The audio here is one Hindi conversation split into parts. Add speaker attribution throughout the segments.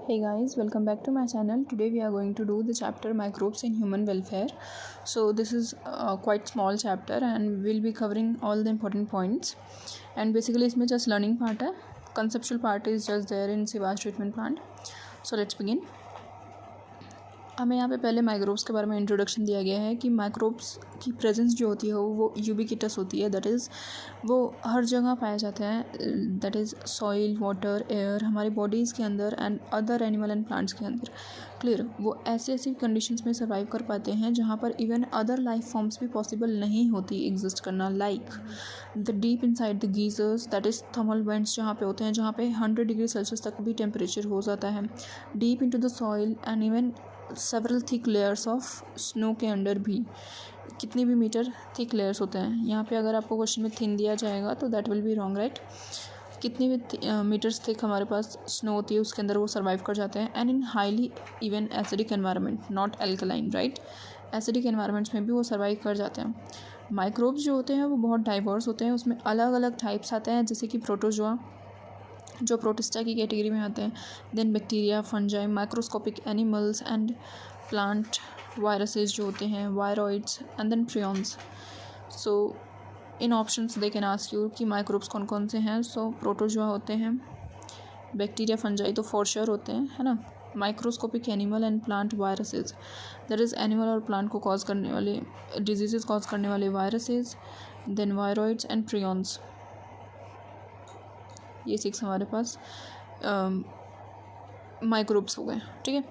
Speaker 1: Hey guys, welcome back to my channel. Today we are going to do the chapter microbes in human welfare. So this is a quite small chapter and we'll be covering all the important points. And basically इसमें just learning part है, conceptual part is just there in Sivash treatment plant. So let's begin. हमें यहाँ पे पहले माइक्रोब्स के बारे में इंट्रोडक्शन दिया गया है कि माइक्रोब्स की प्रेजेंस जो होती है वो यूबिक्विटस होती है, दैट इज़ वो हर जगह पाए जाते हैं, that is soil, water, air, हमारी बॉडीज़ के अंदर and other animal and plants के अंदर. क्लियर. वो ऐसी ऐसी कंडीशंस में सर्वाइव कर पाते हैं जहाँ पर इवन अदर लाइफ फॉर्म्स भी पॉसिबल नहीं होती एग्जिस्ट करना, like the deep inside the geysers, that is thermal vents जहाँ पे होते हैं, जहाँ पे 100 डिग्री सेल्सियस तक भी टेम्परेचर हो जाता है. Deep into the soil and even several thick layers of snow के अंडर भी कितनी भी मीटर थिक लेयर्स होते हैं. यहाँ पे अगर आपको क्वेश्चन में थिन दिया जाएगा तो that will be wrong, right. कितनी भी मीटर्स थिक हमारे पास स्नो होती है उसके अंदर वो सर्वाइव कर जाते हैं. And in highly even acidic environment, not alkaline, right. Acidic environments में भी वो सर्वाइव कर जाते हैं. माइक्रोब्स जो होते हैं वो बहुत डाइवर्स होते हैं, उसमें अलग अलग टाइप्स आते हैं, जैसे कि प्रोटोजोआ जो प्रोटिस्टा की कैटेगरी में आते हैं. Then bacteria, fungi, microscopic animals and plant, viruses जो होते हैं, viroids and then prions. So in options they can ask you कि माइक्रोब्स कौन कौन से हैं. सो प्रोटोजोआ होते हैं, बैक्टीरिया, फंजाई तो फॉर श्योर होते हैं, है ना. Microscopic animal and plant viruses, that is animal और प्लांट को कॉज करने वाले डिजीज़ कॉज करने वाले viruses. Then viroids and prions, ये 6 हमारे पास माइक्रोब्स हो गए, ठीक है.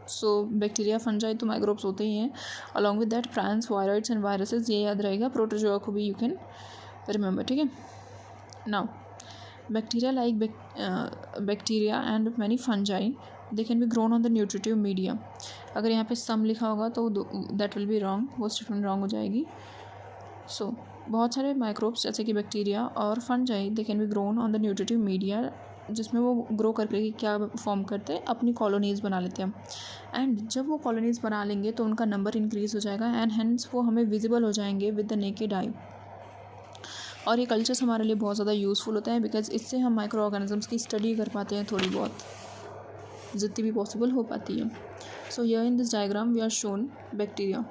Speaker 1: सो बैक्टीरिया, फंजाई तो माइक्रोब्स होते ही हैं. Along with that plants, viroids and viruses, ये याद रहेगा. प्रोटोजोआ को भी यू कैन रिमेंबर, ठीक है. Now bacteria like bacteria and many fungi they can be grown on the nutritive media. अगर यहाँ पे सम लिखा होगा तो दैट विल बी रॉन्ग, वो स्टेटमेंट रॉन्ग हो जाएगी. सो बहुत सारे माइक्रोब्स जैसे कि बैक्टीरिया और fungi they can be grown on the nutritive media, जिसमें वो ग्रो करके क्या फॉर्म करते हैं, अपनी कॉलोनीज़ बना लेते हैं. एंड जब वो कॉलोनीज़ बना लेंगे तो उनका नंबर इंक्रीज़ हो जाएगा एंड हेंस वो हमें विजिबल हो जाएंगे विद द नेकेड आई. और ये कल्चर्स हमारे लिए बहुत ज़्यादा यूज़फुल होते हैं बिकॉज इससे हम माइक्रो ऑर्गेनिजम्स की स्टडी कर पाते हैं थोड़ी बहुत, जितनी भी पॉसिबल हो पाती है. So here in this diagram we are shown bacteria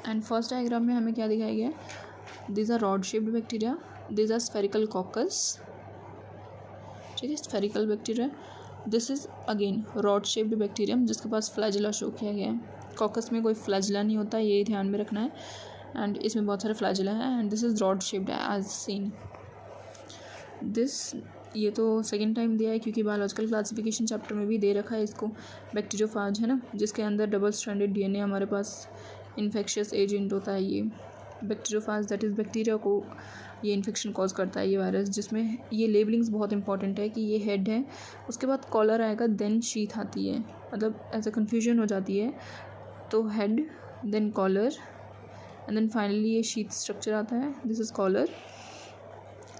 Speaker 1: and first diagram में हमें क्या दिखाया गया है. These are rod shaped bacteria, these are spherical coccus, ठीक है, spherical bacteria. This is again rod shaped bacterium जिसके पास flagella शो किया गया है. कॉकस में कोई flagella नहीं होता, ये ध्यान में रखना है. एंड इसमें बहुत सारे flagella हैं and this is rod shaped as seen. This ये तो सेकेंड टाइम दिया है क्योंकि बायोलॉजिकल क्लासिफिकेशन चैप्टर में भी दे रखा है इसको. बैक्टीरियोफाज है ना, जिसके अंदर डबल स्ट्रैंडेड DNA हमारे पास इन्फेक्शियस एजेंट होता है. ये बैक्टीरियोफाज दैट इज़ बैक्टीरिया को ये इन्फेक्शन कॉज करता है, ये वायरस, जिसमें ये लेबलिंग्स बहुत इंपॉर्टेंट है कि ये हेड है, उसके बाद कॉलर आएगा, देन शीथ आती है, मतलब ऐसा कन्फ्यूजन हो जाती है. तो head, then collar and then finally ये शीथ स्ट्रक्चर आता है. दिस इज़ कॉलर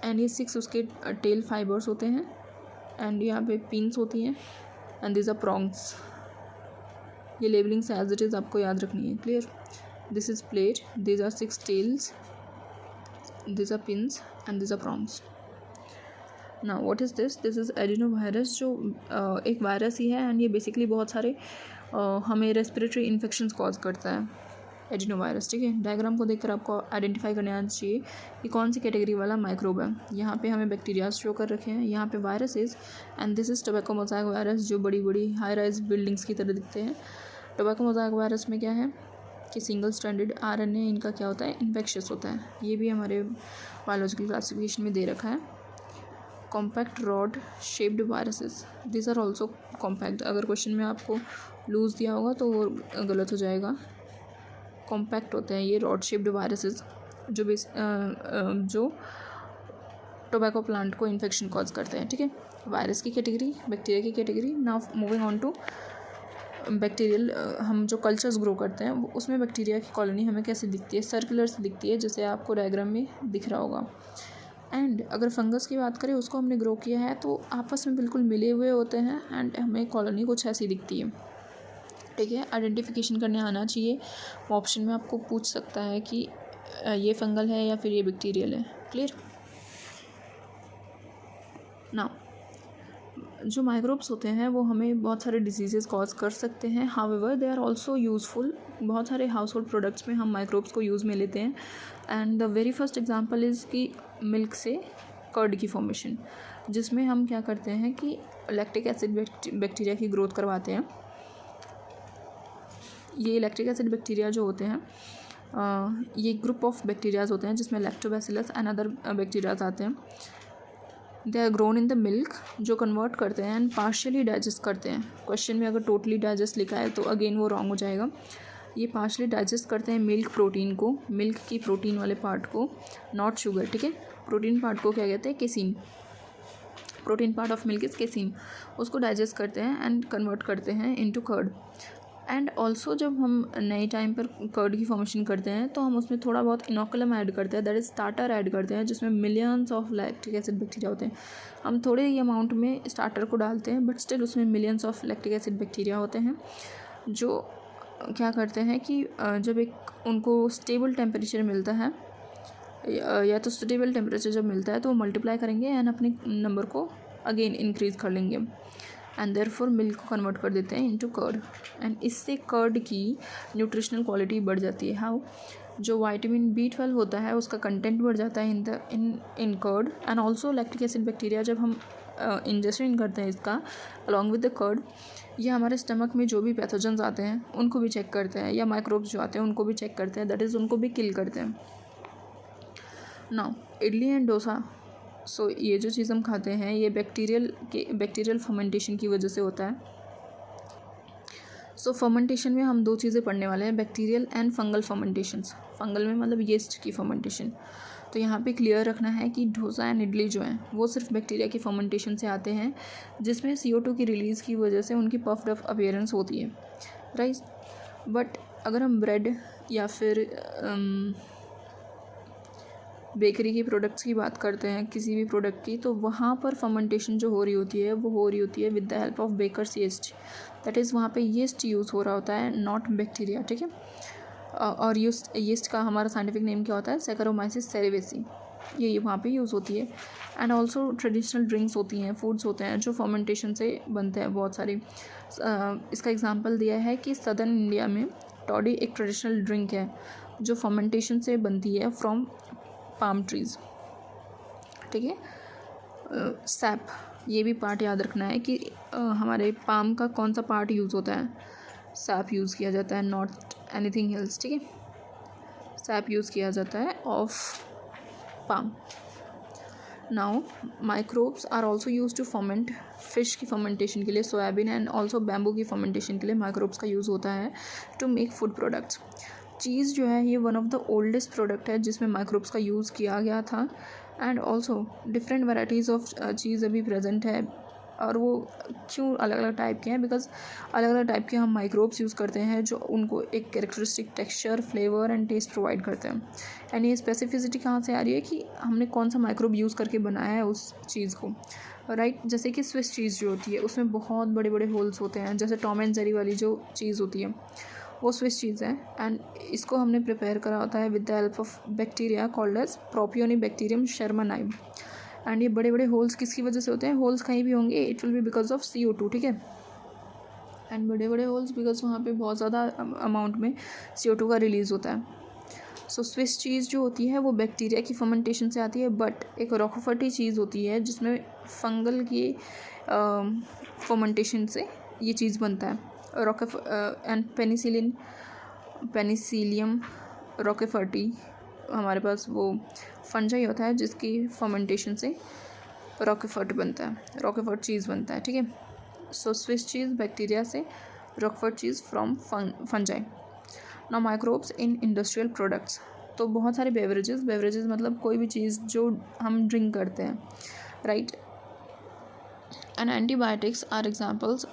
Speaker 1: एंड ये 6 उसके टेल फाइबर्स होते हैं एंड यहाँ पे पिन्स होती हैं एंड दिस आर प्रॉन्ग्स. ये लेबलिंग्स एज इट इज़ आपको याद रखनी है. Clear. This is plate, these are 6 tails, these are pins and these are prongs. Now what is this? This is adenovirus, जो एक वायरस ही है एंड ये बेसिकली बहुत सारे हमें रेस्पिरेटरी इन्फेक्शंस कॉज करता है, एडिनोवायरस, ठीक है. डायग्राम को देखकर आपको आइडेंटिफाई करने आना चाहिए कि कौन सी कैटेगरी वाला माइक्रोब है. यहाँ पे हमें बैक्टीरिया शो कर रखे हैं, यहाँ पे viruses and this is tobacco mosaic virus, जो बड़ी बड़ी हाई राइज बिल्डिंग्स की तरह दिखते हैं. टोबैको मोज़ाइक वायरस में क्या है कि सिंगल स्ट्रैंडेड RNA इनका क्या होता है, इन्फेक्शियस होता है. ये भी हमारे बायोलॉजिकल क्लासिफिकेशन में दे रखा है. Compact rod shaped viruses, this are also compact. अगर क्वेश्चन में आपको लूज़ दिया होगा तो वो गलत हो जाएगा. कॉम्पैक्ट होते हैं ये रॉड शेप्ड वायरसेस जो टोबैको प्लांट को इन्फेक्शन कॉज करते हैं, ठीक है. वायरस की कैटेगरी, बैक्टीरिया की category. Now moving on to bacterial. हम जो कल्चर्स ग्रो करते हैं उसमें बैक्टीरिया की कॉलोनी हमें कैसे दिखती है, सर्कुलर से दिखती है, जैसे आपको डायग्राम में दिख रहा होगा. एंड अगर फंगस की बात करें, उसको हमने ग्रो किया है तो आपस में बिल्कुल मिले हुए होते हैं एंड हमें कॉलोनी कुछ ऐसी दिखती है, ठीक है. आइडेंटिफिकेशन करने आना चाहिए. ऑप्शन में आपको पूछ सकता है कि ये फंगल है या फिर ये बैक्टीरियल है. क्लियर. नाउ जो माइक्रोब्स होते हैं वो हमें बहुत सारे डिजीज़ेस कॉज कर सकते हैं, however they are also useful. बहुत सारे हाउस होल्ड प्रोडक्ट्स में हम माइक्रोब्स को यूज़ में लेते हैं। And the very first example is कि मिल्क से कर्ड की फॉर्मेशन, जिसमें हम क्या करते हैं कि लैक्टिक एसिड बैक्टीरिया की ग्रोथ करवाते हैं। ये लैक्टिक एसिड बैक्टीरिया जो होते हैं ये ग्रुप ऑफ बैक्टीरियाज होते हैं जिसमें लैक्टोबैसिलस एंड अदर बैक्टीरियाज आते हैं। They are grown in the milk, जो कन्वर्ट करते हैं एंड पार्शियली डाइजेस्ट करते हैं। क्वेश्चन में अगर टोटली डाइजेस्ट लिखा है तो अगेन वो रॉन्ग हो जाएगा। ये पार्शियली डाइजेस्ट करते हैं मिल्क प्रोटीन को, मिल्क की प्रोटीन वाले पार्ट को, नॉट शुगर, ठीक है। प्रोटीन पार्ट को क्या कहते हैं, casein. Protein part of milk is casein. उसको डाइजेस्ट करते हैं एंड कन्वर्ट करते हैं इनटू कर्ड। एंड ऑल्सो जब हम नए टाइम पर कर्ड की फॉर्मेशन करते हैं तो हम उसमें थोड़ा बहुत इनोकुलम ऐड करते हैं, दैट इज़ स्टार्टर ऐड करते हैं, जिसमें millions of lactic acid bacteria होते हैं। हम थोड़े ही अमाउंट में स्टार्टर को डालते हैं बट स्टिल उसमें millions of lactic acid bacteria होते हैं, जो क्या करते हैं कि जब एक उनको स्टेबल टेम्परेचर मिलता है या तो स्टेबल टेम्परेचर जब मिलता है तो वो मल्टीप्लाई करेंगे एंड अपने नंबर को अगेन इंक्रीज़ कर लेंगे एंड देयरफॉर मिल्क को कन्वर्ट कर देते हैं इनटू कर्ड। एंड इससे कर्ड की न्यूट्रिशनल क्वालिटी बढ़ जाती है। हाउ, जो विटामिन B12 होता है उसका कंटेंट बढ़ जाता है in curd. And also lactic acid bacteria जब हम इंजेक्शन करते हैं इसका अलॉन्ग विद द कर्ड, ये हमारे स्टमक में जो भी पैथोजेंस आते हैं उनको भी चेक करते हैं, या माइक्रोब्स जो आते हैं उनको भी चेक करते हैं, दैट इज़ उनको भी किल करते हैं। नाउ इडली एंड डोसा, सो ये जो चीज़ हम खाते हैं ये बैक्टीरियल फर्मेंटेशन की वजह से होता है। सो फर्मेंटेशन में हम दो चीज़ें पढ़ने वाले हैं, बैक्टीरियल एंड फंगल फर्मेंटेशंस। फंगल में मतलब यीस्ट की फर्मेंटेशन। तो यहाँ पे क्लियर रखना है कि डोसा एंड इडली जो हैं वो सिर्फ बैक्टीरिया की फर्मेंटेशन से आते हैं, जिसमें CO2 की रिलीज़ की वजह से उनकी पफ्ड अप अपीयरेंस होती है, राइट। बट अगर हम ब्रेड या फिर बेकरी के प्रोडक्ट्स की बात करते हैं, किसी भी प्रोडक्ट की, तो वहाँ पर फर्मेंटेशन जो हो रही होती है वो हो रही होती है with the help of baker's yeast, that is वहाँ पे यीस्ट यूज़ हो रहा होता है, नॉट बैक्टीरिया, ठीक है। और यीस्ट का हमारा साइंटिफिक नेम क्या होता है, सैकरोमाइसिस सेरेवेसी, ये वहाँ पे यूज़ होती है। एंड ऑल्सो ट्रेडिशनल ड्रिंक्स होती हैं, फूड्स होते हैं जो फर्मेंटेशन से बनते हैं बहुत सारी। इसका एग्जांपल दिया है कि सदर्न इंडिया में टॉडी एक ट्रेडिशनल ड्रिंक है जो फर्मेंटेशन से बनती है फ्रॉम पाम ट्रीज़, ठीक है। सैप, ये भी पार्ट याद रखना है कि हमारे पाम का कौन सा पार्ट यूज़ होता है, सैप यूज़ किया जाता है, नॉट एनीथिंग एल्स, ठीक है। सैप यूज़ किया जाता है of palm. Now microbes are also use to ferment, fish की फर्मेंटेशन के लिए, सोयाबीन एंड ऑल्सो बैम्बू की फर्मेंटेशन के लिए माइक्रोब्स का यूज़ होता है to make food products. Cheese जो है ये one of the oldest product है जिसमें माइक्रोब्स का यूज़ किया गया था। And also different varieties of cheese अभी प्रेजेंट है, और वो क्यों अलग अलग टाइप के हैं, बिकॉज अलग अलग टाइप के हम माइक्रोब्स यूज़ करते हैं जो उनको एक characteristic texture, flavour and taste provide करते हैं। एंड ये स्पेसिफिसिटी कहाँ से आ रही है कि हमने कौन सा माइक्रोब यूज़ करके बनाया है उस चीज़ को, राइट। जैसे कि स्विस चीज़ जो होती है उसमें बहुत बड़े बड़े होल्स होते हैं, जैसे टॉम एंड जेरी वाली जो चीज़ होती है वो स्विस चीज़ है। एंड इसको हमने प्रिपेयर करा होता है with the help of bacteria called as Propionibacterium shermanii. And ये बड़े बड़े होल्स किसकी वजह से होते हैं, होल्स कहीं भी होंगे it will be because of CO2, ठीक है। एंड बड़े बड़े होल्स बिकॉज वहाँ पे बहुत ज़्यादा अमाउंट में CO2 का रिलीज़ होता है। सो स्विस चीज़ जो होती है वो बैक्टीरिया की फर्मेंटेशन से आती है, बट एक रोकोफर्टी चीज़ होती है जिसमें फंगल की फर्मेंटेशन से ये चीज़ बनता है। एंड पेनिसिलियम रोकेफर्टी, हमारे पास वो फंजाई होता है जिसकी फर्मेंटेशन से रॉकेफर्ट बनता है, रॉकेफर्ट चीज़ बनता है, ठीक है। सो स्विस चीज़ बैक्टीरिया से, Roquefort cheese from fungi. Now microbes in industrial products, तो बहुत सारे बेवरेजेस मतलब कोई भी चीज़ जो हम ड्रिंक करते हैं, right. And antibiotics are examples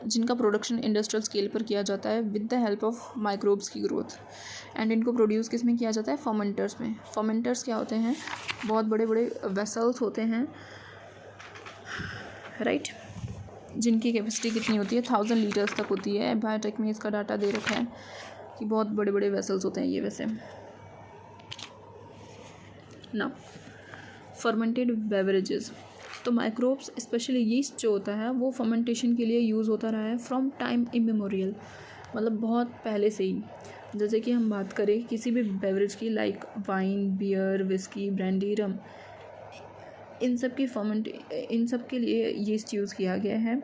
Speaker 1: जिनका प्रोडक्शन इंडस्ट्रियल स्केल पर किया जाता है with the help of microbes की ग्रोथ। एंड इनको प्रोड्यूस किस में किया जाता है, फर्मेंटर्स में। फर्मेंटर्स क्या होते हैं, बहुत बड़े बड़े वेसल्स होते हैं, राइट, जिनकी कैपेसिटी कितनी होती है 1000 लीटर्स तक होती है। बायोटेक में इसका डाटा दे रखा है कि बहुत बड़े बड़े वेसल्स होते हैं ये। वैसे ना फर्मेंटेड बेवरेजेस, तो माइक्रोब्स स्पेशली यीस्ट जो होता है वो फर्मेंटेशन के लिए यूज़ होता रहा है फ्रॉम टाइम इमेमोरियल, मतलब बहुत पहले से ही। जैसे कि हम बात करें किसी भी बेवरेज की, like wine, beer, whisky, brandy, rum, इन सब के लिए यीस्ट यूज़ किया गया है।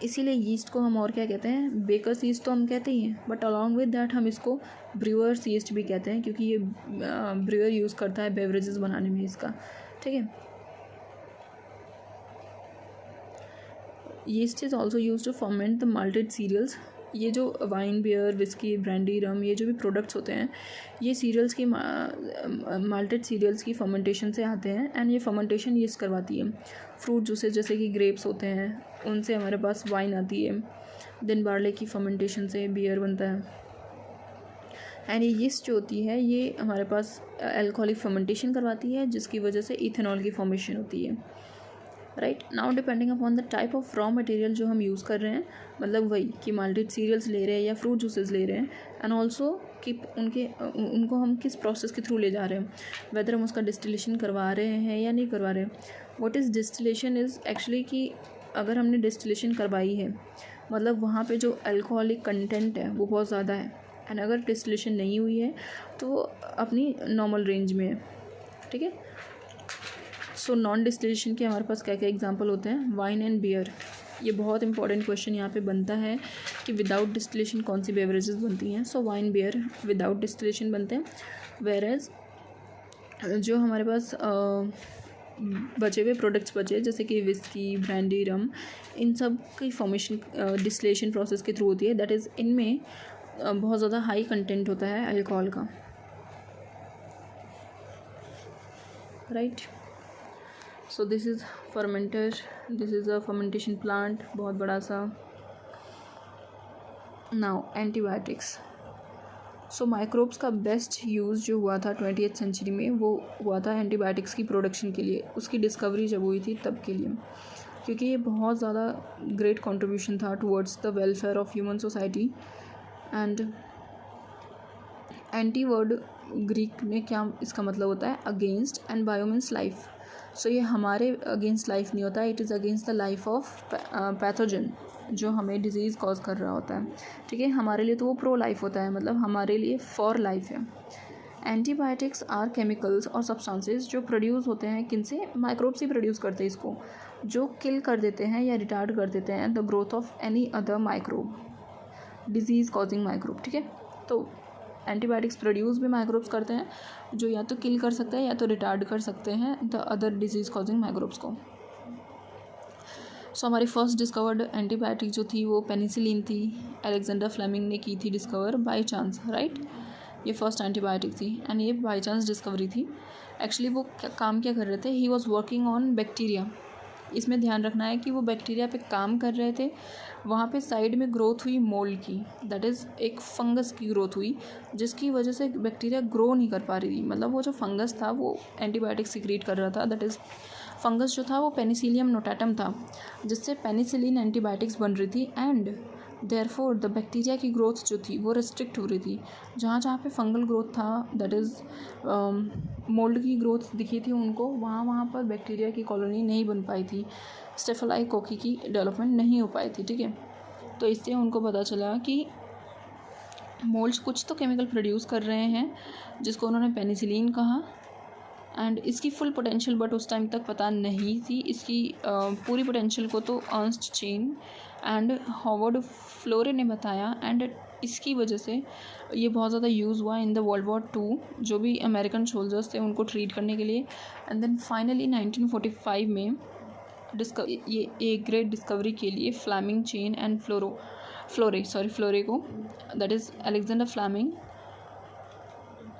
Speaker 1: इसीलिए यीस्ट को हम और क्या कहते हैं, बेकर्स यीस्ट तो हम कहते ही हैं, बट अलॉन्ग विद दैट हम इसको ब्रूअर्स यीस्ट भी कहते हैं, क्योंकि ये ब्रूअर यूज़ करता है बेवरेजेस बनाने में इसका, ठीक है। Yeast is also use to ferment the malted cereals. ये जो wine, beer, whisky, brandy, rum, ये जो भी प्रोडक्ट्स होते हैं ये सीरियल्स की माल्टेड सीरियल्स की फर्मेंटेशन से आते हैं, एंड ये फर्मेंटेशन यीस्ट करवाती है। फ्रूट जूसेस जैसे कि ग्रेप्स होते हैं उनसे हमारे पास वाइन आती है, देन बार्ले की फर्मेंटेशन से बियर बनता है, एंड ये यीस्ट जो होती है ये हमारे पास अल्कोहलिक फर्मेंटेशन करवाती है, जिसकी वजह से इथेनॉल की फॉर्मेशन होती है। Right now depending upon the type of raw material जो हम यूज़ कर रहे हैं, मतलब वही कि माल्टेड सीरियल्स ले रहे हैं या फ्रूट जूसेस ले रहे हैं, एंड ऑल्सो कि उनको हम किस प्रोसेस के थ्रू ले जा रहे हैं, वेदर हम उसका डिस्टिलेशन करवा रहे हैं या नहीं करवा रहे हैं। What is distillation is actually कि अगर हमने डिस्टिलेशन करवाई है मतलब वहाँ पे जो अल्कोहलिक कंटेंट है वो बहुत ज़्यादा है, एंड अगर डिस्टिलेशन नहीं हुई है तो अपनी नॉर्मल रेंज में है, ठीक है। सो नॉन डिस्टिलेशन के हमारे पास क्या क्या एग्जांपल होते हैं, वाइन एंड बियर। ये बहुत इंपॉर्टेंट क्वेश्चन यहाँ पे बनता है कि विदाउट डिस्टिलेशन कौन सी बेवरेजेस बनती हैं। सो वाइन, बियर विदाउट डिस्टिलेशन बनते हैं, वेरेज जो हमारे पास बचे हुए प्रोडक्ट्स बचे जैसे कि विस्की, ब्रांडी, रम, इन सब की फॉर्मेशन डिस्टिलेशन प्रोसेस के थ्रू होती है, दैट इज़ इनमें बहुत ज़्यादा हाई कंटेंट होता है अल्कोहल का, right. So this is fermenter, this is a fermentation plant, बहुत बड़ा सा। Now antibiotics. सो माइक्रोब्स का बेस्ट यूज़ जो हुआ था 20th सेंचुरी में वो हुआ था एंटीबायोटिक्स की प्रोडक्शन के लिए, उसकी डिस्कवरी जब हुई थी तब के लिए, क्योंकि ये बहुत ज़्यादा ग्रेट कंट्रीब्यूशन था towards the welfare of human society. And anti word Greek में क्या इसका मतलब होता है, against, and bio means life. So ये हमारे अगेंस्ट लाइफ नहीं होता है, it is against the life of pathogen जो हमें डिजीज़ कॉज कर रहा होता है, ठीक है। हमारे लिए तो वो प्रो लाइफ होता है, मतलब हमारे लिए फॉर लाइफ है। एंटीबायोटिक्स आर केमिकल्स और सब्सटेंसेस जो प्रोड्यूस होते हैं, किनसे, माइक्रोब्स ही प्रोड्यूस करते हैं इसको, जो किल कर देते हैं या रिटार्ड कर देते हैं the growth of any other microbe, disease causing microbe, ठीक है। तो एंटीबायोटिक्स प्रोड्यूस भी माइक्रोब्स करते हैं जो या तो किल कर सकते हैं या तो रिटार्ड कर सकते हैं the other disease causing microbes को। सो हमारी फर्स्ट डिस्कवर्ड एंटीबायोटिक जो थी वो पेनिसिलिन थी, अलेक्जेंडर फ्लेमिंग ने की थी डिस्कवर बाय चांस, राइट। ये फर्स्ट एंटीबायोटिक थी एंड ये बाय चांस डिस्कवरी थी। एक्चुअली वो काम क्या कर रहे थे, he was working on bacteria. इसमें ध्यान रखना है कि वो बैक्टीरिया पे काम कर रहे थे, वहाँ पे साइड में ग्रोथ हुई मोल्ड की, दैट इज़ एक फंगस की ग्रोथ हुई, जिसकी वजह से बैक्टीरिया ग्रो नहीं कर पा रही थी। मतलब वो जो फंगस था वो एंटीबायोटिक सिक्रीट कर रहा था, दैट इज़ फंगस जो था वो पेनिसिलियम नोटाटम था, जिससे पेनिसिलिन एंटीबायोटिक्स बन रही थी, एंड देयरफॉर द बैक्टीरिया की ग्रोथ जो थी वो रिस्ट्रिक्ट हो रही थी। जहाँ जहाँ पे फंगल ग्रोथ था, दैट इज़ मोल्ड की ग्रोथ दिखी थी उनको, वहाँ पर बैक्टीरिया की कॉलोनी नहीं बन पाई थी, स्टेफिलोकोकी की डेवलपमेंट नहीं हो पाई थी, ठीक है। तो इससे उनको पता चला कि मोल्ड्स कुछ तो केमिकल प्रोड्यूस कर रहे हैं जिसको उन्होंने पेनिसिलिन कहा, एंड इसकी फुल पोटेंशियल बट उस टाइम तक पता नहीं थी। इसकी पूरी पोटेंशियल को तो अर्नस्ट चेन एंड हॉवर्ड फ्लोरे ने बताया, एंड इसकी वजह से ये बहुत ज़्यादा यूज़ हुआ इन द वर्ल्ड वॉर 2, जो भी अमेरिकन सोल्जर्स थे उनको ट्रीट करने के लिए। एंड देन फाइनली 1945 में ये एक ग्रेट डिस्कवरी के लिए फ्लेमिंग चेन एंड फ्लोरे को, that is Alexander Fleming,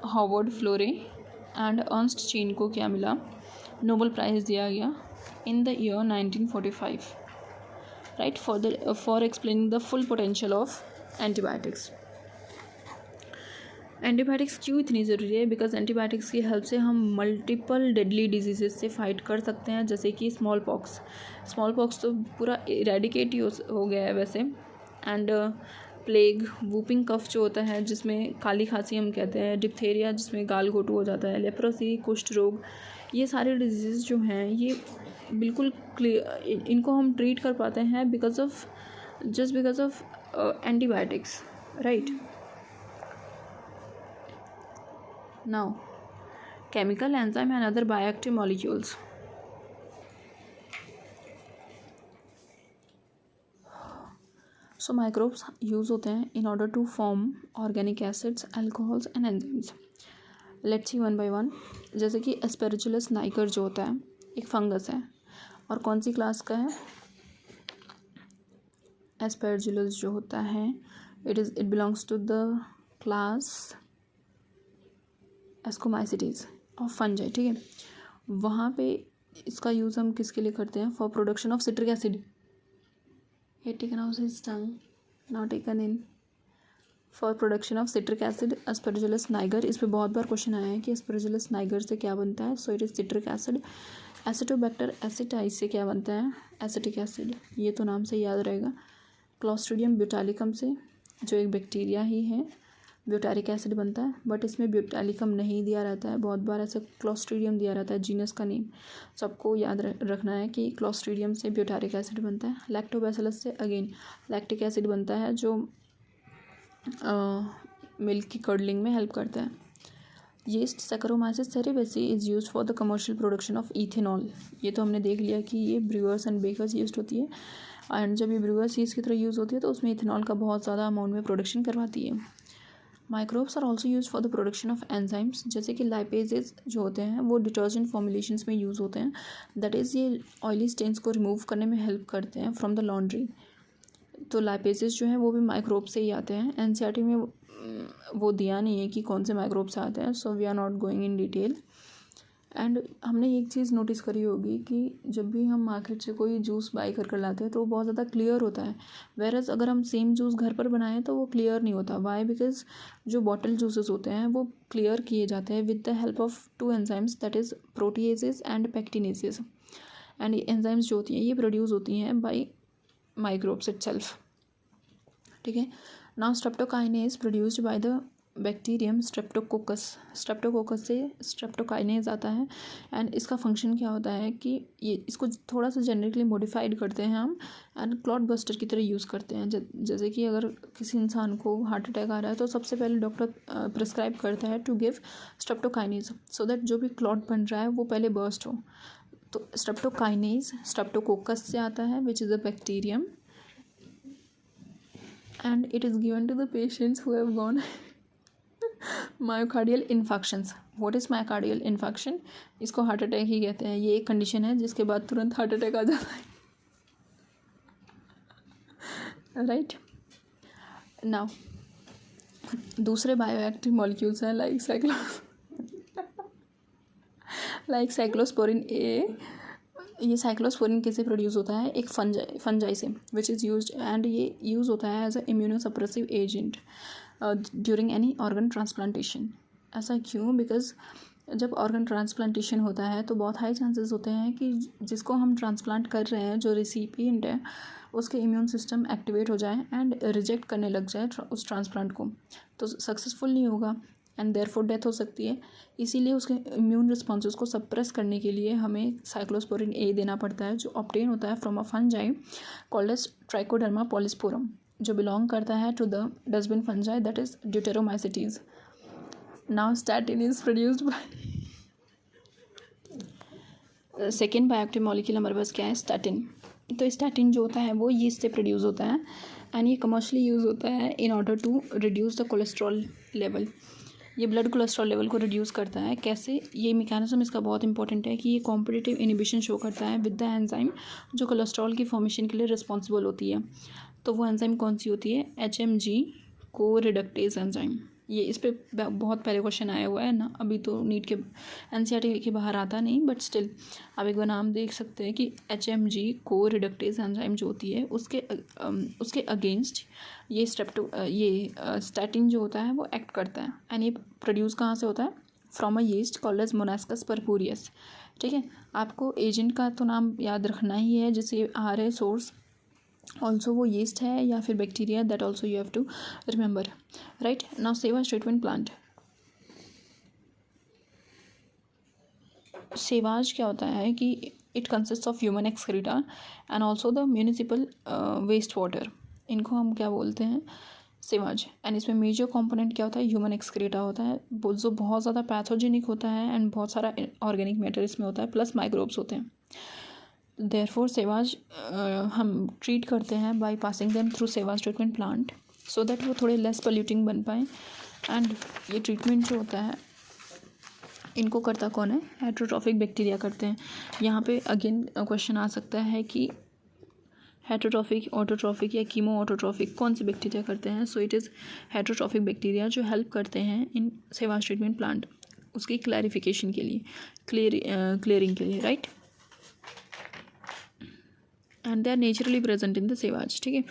Speaker 1: Howard Florey and Ernst Chain को क्या मिला, नोबेल प्राइज़ दिया गया in the year 1945, right, for explaining the full potential of antibiotics. Antibiotics क्यों इतनी ज़रूरी है, बिकॉज एंटीबायोटिक्स की हेल्प से हम मल्टीपल डेडली डिजीज़ से फाइट कर सकते हैं, जैसे कि स्मॉल पॉक्स तो पूरा इरेडिकेट ही हो गया है वैसे, एंड प्लेग, वूपिंग कफ जो होता है जिसमें काली खांसी हम कहते हैं, डिप्थेरिया जिसमें गाल घोटू हो जाता है, लेप्रोसी, कुष्ठ रोग, ये सारे डिजीज़ जो हैं ये बिल्कुल क्लियर, इनको हम ट्रीट कर पाते हैं because of antibiotics, right. Now chemical, enzyme and other bioactive molecules. So microbes use होते हैं in order to form organic acids, alcohols and enzymes. Let's see one by one. जैसे कि Aspergillus niger जो होता है एक फंगस है, और कौन सी क्लास का है? Aspergillus जो होता है it belongs to the class Ascomycetes of fungi, ठीक है. वहाँ पे इसका यूज़ हम किसके लिए करते हैं? For production of citric acid. ये taken out his tongue, not taken in. For production of citric acid Aspergillus niger. इस पर बहुत बार क्वेश्चन आया है कि एस्परजिलस नाइगर से क्या बनता है. So it is citric acid. Acetobacter aceti से क्या बनता है? Acetic acid. ये तो नाम से याद रहेगा. क्लॉस्ट्रीडियम ब्यूटालिकम से, जो एक बैक्टीरिया ही है, ब्यूटारिक एसिड बनता है. बट इसमें ब्यूटालिकम नहीं दिया रहता है, बहुत बार ऐसे क्लॉस्ट्रीडियम दिया रहता है जीनस का नेम. सबको याद रखना है कि क्लॉस्ट्रीडियम से ब्यूटारिक एसिड बनता है. लैक्टोबैसिलस से अगेन लैक्टिक एसिड बनता है, जो मिल्क की कर्डलिंग में हेल्प करता है. Yeast Saccharomyces cerevisiae is used for the commercial production of ethanol. ये तो हमने देख लिया कि ये ब्रूअर्स एंड बेकर्स यूज्ड होती है, एंड जब ये ब्रूअर्स यीस्ट की तरह यूज़ होती है तो उसमें इथेनॉल का बहुत ज़्यादा अमाउंट में प्रोडक्शन करवाती है. Microbes are also use for the production of enzymes. जैसे कि लाइपेजेस जो होते हैं वो डिटर्जेंट फॉर्मुलेशंस में यूज़ होते हैं. दैट इज़ ये ऑयली स्टेन्स को रिमूव करने में हेल्प करते हैं फ्रॉम द लॉन्ड्री. तो लाइपेजेस जो हैं वो भी माइक्रोब से ही आते हैं. एनसीईआरटी में वो दिया नहीं है कि कौन से माइक्रोब से आते हैं, so we are not going in detail. And हमने एक चीज़ नोटिस करी होगी कि जब भी हम मार्केट से कोई जूस बाई कर लाते हैं तो वो बहुत ज़्यादा क्लियर होता है, वेरएज अगर हम सेम जूस घर पर बनाएं तो वो क्लियर नहीं होता. वाई? बिकॉज जो बॉटल जूसेस होते हैं वो क्लियर किए जाते हैं with the help of 2 enzymes, that is proteases and pectinases. And ये एंजाइम्स जो होती हैं ये प्रोड्यूस होती हैं बाई माइक्रोब्स इटसेल्फ, ठीक है. Now streptokinase produced by the bacterium Streptococcus. Streptococcus से स्ट्रेप्टोकाइनेज आता है. एंड इसका फंक्शन क्या होता है कि ये इसको थोड़ा सा जेनेटिकली मॉडिफाइड करते हैं हम, एंड क्लॉट बस्टर की तरह यूज़ करते हैं. जैसे कि अगर किसी इंसान को हार्ट अटैक आ रहा है तो सबसे पहले डॉक्टर प्रिस्क्राइब करता है to give streptokinase, so that जो भी क्लॉट बन रहा है वो पहले बर्स्ट हो. तो स्ट्रेप्टोकाइनेज स्ट्रेप्टोकोकस से आता है, which is a bacterium, and it is given to the patients who have gone myocardial infarctions. what is myocardial infarction? इसको हार्ट अटैक ही कहते हैं. ये एक कंडीशन है जिसके बाद तुरंत हार्ट अटैक आ जाता है, राइट. नाउ दूसरे बायोएक्टिव मॉलिक्यूल्स हैं लाइक साइक्लोस्पोरिन ए. ये साइक्लोस्पोरिन कैसे प्रोड्यूस होता है? एक फंजाई से, विच इज़ यूज्ड, एंड ये यूज़ होता है as a immunosuppressive agent during any organ transplantation. ऐसा क्यों? बिकॉज जब ऑर्गन ट्रांसप्लांटेशन होता है तो बहुत हाई चांसेस होते हैं कि जिसको हम ट्रांसप्लांट कर रहे हैं, जो रिसिपिएंट है, उसके इम्यून सिस्टम एक्टिवेट हो जाए एंड रिजेक्ट करने लग जाए उस ट्रांसप्लांट को, तो सक्सेसफुल नहीं होगा एंड देयरफॉर डेथ हो सकती है. इसीलिए उसके इम्यून रिस्पॉन्सेस को सप्रेस करने के लिए हमें साइक्लोस्पोरिन ए देना पड़ता है, जो ऑब्टेन होता है from a fungi called as Trichoderma polysporum, जो बिलोंग करता है to the dustbin fungi, that is deuteromycetes. Now statin is produced by second bioactive molecule हमारे पास क्या है? स्टैटिन. तो स्टैटिन जो होता है वो यीस्ट से प्रोड्यूस होता है, एंड ये कमर्शियली यूज़ होता है in order to reduce the cholesterol level. ये ब्लड कोलेस्ट्रॉल लेवल को रिड्यूस करता है. कैसे? ये मैकेनिज्म इसका बहुत इंपॉर्टेंट है कि ये कॉम्पिटिटिव इनिबिशन शो करता है विद द एंजाइम जो कोलेस्ट्रॉल की फॉर्मेशन के लिए रिस्पॉन्सिबल होती है. तो वो एंजाइम कौन सी होती है? HMG को रिडक्टेज एंजाइम. ये इस पर बहुत पहले क्वेश्चन आया हुआ है ना, अभी तो नीट के NCERT के बाहर आता नहीं, बट स्टिल आप एक बार नाम देख सकते हैं कि HMG को रिडक्टेज एंजाइम जो होती है उसके अगेंस्ट ये स्टैटिन जो होता है वो एक्ट करता है. एंड ये प्रोड्यूस कहाँ से होता है? From a yeast called as Monascus purpureus. ठीक है, आपको एजेंट का तो नाम याद रखना ही है, जैसे आ रहे सोर्स ऑल्सो वो यीस्ट है या फिर bacteria, that also you have to remember, right. Now sewage treatment plant. Sewage क्या होता है कि it consist of human excreta and also the municipal waste water, इनको हम क्या बोलते हैं, सेवाज। एंड इसमें मेजर कंपोनेंट क्या होता है, ह्यूमन एक्सक्रीटा होता है, जो बहुत ज़्यादा पैथोजेनिक होता है एंड बहुत सारा ऑर्गेनिक मैटर इसमें होता है, प्लस माइक्रोब्स होते हैं। देयरफॉर सेवाज हम ट्रीट करते हैं by passing them through sewage treatment plant so that वो थोड़े लेस पोल्यूटिंग बन पाएँ। एंड ये ट्रीटमेंट जो होता है इनको करता कौन है, हेटरोट्रॉफिक बैक्टीरिया करते हैं। यहाँ पे अगेन क्वेश्चन आ सकता है कि हेटरोट्रॉफिक, ऑटोट्रॉफिक या कीमो ऑटोट्रॉफिक कौन सी बैक्टीरिया करते हैं। So it is heterotrophic bacteria जो हेल्प करते हैं इन सेवाज ट्रीटमेंट प्लांट, उसकी क्लैरिफिकेशन के लिए, क्लियरिंग के लिए, right. And they are naturally present in the sewage, ठीक है।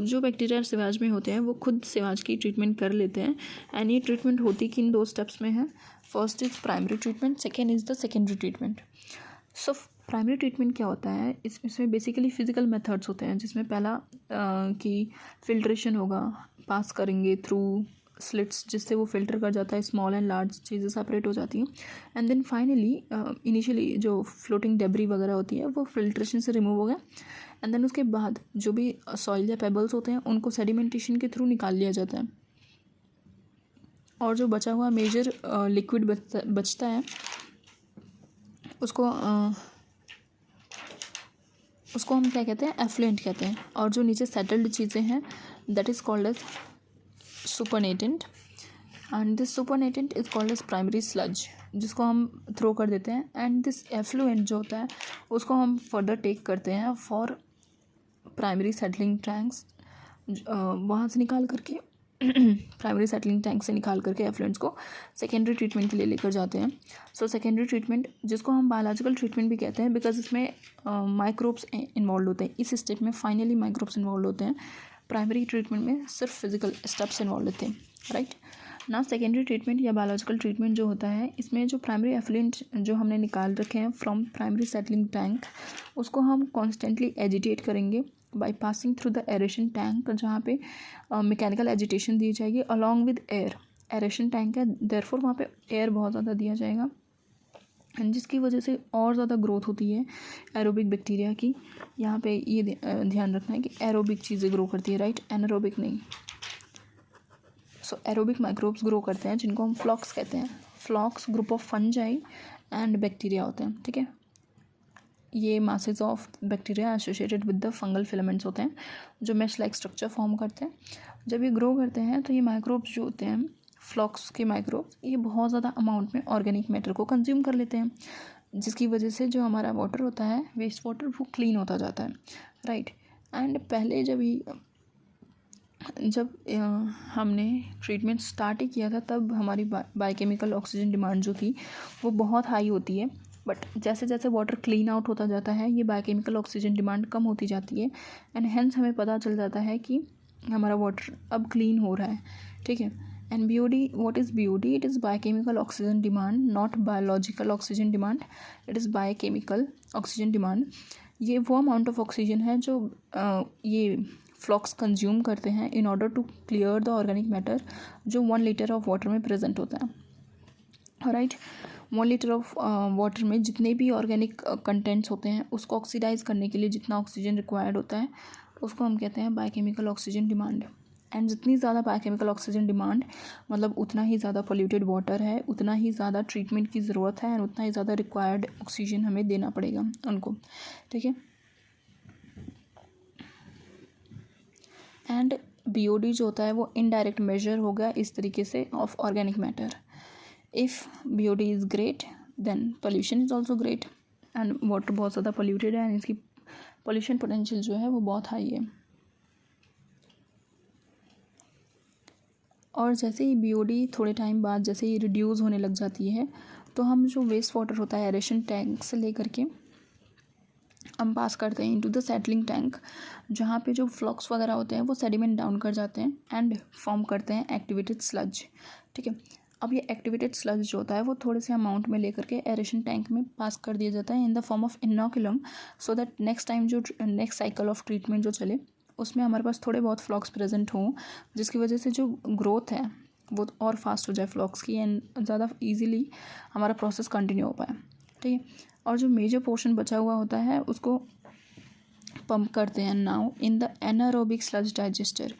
Speaker 1: जो बैक्टीरिया सेवाज में होते हैं वो खुद सेवाज की ट्रीटमेंट कर लेते हैं। एंड ये ट्रीटमेंट होती कि इन 2 स्टेप्स में है। First is primary treatment, second is the secondary treatment. So primary treatment क्या होता है, इसमें बेसिकली फिजिकल मेथड्स होते हैं, जिसमें पहला कि फिल्ट्रेशन होगा, पास करेंगे थ्रू स्लिट्स, जिससे वो फिल्टर कर जाता है, स्मॉल एंड लार्ज चीज़ें सेपरेट हो जाती हैं। एंड देन फाइनली इनिशियली जो फ्लोटिंग डेब्री वगैरह होती है वो फिल्ट्रेशन से रिमूव हो गया। एंड देन उसके बाद जो भी सॉइल या पेबल्स होते हैं उनको सेडिमेंटेशन के थ्रू निकाल लिया जाता है, और जो बचा हुआ मेजर लिक्विड बचता है उसको हम क्या कहते हैं, एफ्लुएंट कहते हैं। और जो नीचे सेटल्ड चीज़ें हैं that is called as supernatant, and this supernatant is called as primary sludge, जिसको हम थ्रो कर देते हैं। एंड दिस एफ्लुएंट जो होता है उसको हम फर्दर टेक करते हैं फॉर प्राइमरी सेटलिंग टैंक्स, वहाँ से निकाल करके प्राइमरी सेटलिंग टैंक से निकाल करके एफ्लुएंट्स को सेकेंडरी ट्रीटमेंट के लिए लेकर जाते हैं। सो सेकेंडरी ट्रीटमेंट, जिसको हम बायोलॉजिकल ट्रीटमेंट भी कहते हैं, बिकॉज इसमें माइक्रोब्स इन्वॉल्व होते हैं। इस स्टेप में फाइनली माइक्रोब्स इन्वॉल्व होते हैं। प्राइमरी ट्रीटमेंट में सिर्फ फिजिकल स्टेप्स इन्वॉल्व होते हैं, राइट ना। सेकेंडरी ट्रीटमेंट या बायोलॉजिकल ट्रीटमेंट जो होता है, इसमें जो प्राइमरी एफ्लुएंट जो हमने निकाल रखे हैं फ्रॉम प्राइमरी सेटलिंग टैंक, उसको हम कॉन्स्टेंटली एजिटेट करेंगे by passing through the aeration tank, जहाँ पे मैकेनिकल एजिटेशन दी जाएगी along with air. Aeration tank है, देयरफॉर वहाँ पे एयर बहुत ज़्यादा दिया जाएगा, जिसकी वजह से और ज़्यादा ग्रोथ होती है एरोबिक बैक्टीरिया की। यहाँ पे ये ध्यान रखना है कि एरोबिक चीज़ें ग्रो करती है, राइट, एनारोबिक नहीं। सो एरोबिक माइक्रोब्स ग्रो करते हैं, जिनको हम फ्लॉक्स कहते हैं। Flocs group of fungi and bacteria होते हैं, ठीक है। ये masses of bacteria associated with the fungal filaments होते हैं, जो मैश लाइक स्ट्रक्चर फॉर्म करते हैं। जब ये ग्रो करते हैं तो ये माइक्रोब्स जो होते हैं, फ्लॉक्स के माइक्रोब्स, ये बहुत ज़्यादा अमाउंट में ऑर्गेनिक मैटर को कंज्यूम कर लेते हैं, जिसकी वजह से जो हमारा वाटर होता है, वेस्ट वाटर, वो क्लीन होता जाता है, राइट। एंड पहले जब हमने ट्रीटमेंट स्टार्ट ही किया था, तब हमारी बायोकेमिकल ऑक्सीजन डिमांड जो थी वो बहुत हाई होती है। बट जैसे जैसे वाटर क्लीन आउट होता जाता है, ये बायोकेमिकल ऑक्सीजन डिमांड कम होती जाती है। एंड हेंस हमें पता चल जाता है कि हमारा वाटर अब क्लीन हो रहा है, ठीक है। And BOD, what is BOD? It is biochemical oxygen demand, not biological oxygen demand, it is biochemical oxygen demand. ये वो अमाउंट ऑफ ऑक्सीजन है जो ये फ्लॉक्स कंज्यूम करते हैं in order to clear the organic matter जो 1 लीटर ऑफ वाटर में प्रेजेंट होता है, राइट। 1 लीटर ऑफ वाटर में जितने भी ऑर्गेनिक कंटेंट्स होते हैं, उसको ऑक्सीडाइज करने के लिए जितना ऑक्सीजन रिक्वायर्ड होता है, उसको हम कहते हैं बायोकेमिकल ऑक्सीजन डिमांड। एंड जितनी ज़्यादा बायोकेमिकल ऑक्सीजन डिमांड, मतलब उतना ही ज़्यादा पोल्यूटेड वाटर है, उतना ही ज़्यादा ट्रीटमेंट की ज़रूरत है, और उतना ही ज़्यादा रिक्वायर्ड ऑक्सीजन हमें देना पड़ेगा उनको, ठीक है। एंड BOD जो होता है वो इनडायरेक्ट मेजर हो गया इस तरीके से of organic matter. If BOD is great then pollution is also great. And water बहुत ज़्यादा पोल्यूटेड है, एंड इसकी पोल्यूशन पोटेंशियल जो है वो बहुत हाई है। और जैसे ही BOD थोड़े टाइम बाद जैसे ही रिड्यूस होने लग जाती है, तो हम जो वेस्ट वाटर होता है एरेशन टैंक से लेकर के हम पास करते हैं इनटू द सेटलिंग टैंक, जहाँ पे जो फ्लॉक्स वगैरह होते हैं वो सेडिमेंट डाउन कर जाते हैं एंड फॉर्म करते हैं एक्टिवेटेड स्लज, ठीक है। अब ये एक्टिवेटेड स्लज जो होता है वो थोड़े से अमाउंट में लेकर के एरेशन टैंक में पास कर दिया जाता है in the form of inoculum, so that next time जो नेक्स्ट साइकिल ऑफ ट्रीटमेंट जो चले उसमें हमारे पास थोड़े बहुत फ्लॉक्स प्रेजेंट हों, जिसकी वजह से जो ग्रोथ है वो और फास्ट हो जाए फ्लॉक्स की, एंड ज़्यादा ईजीली हमारा प्रोसेस कंटिन्यू हो पाए, ठीक है। और जो मेजर पोर्शन बचा हुआ होता है उसको पंप करते हैं now in the anaerobic sludge digester.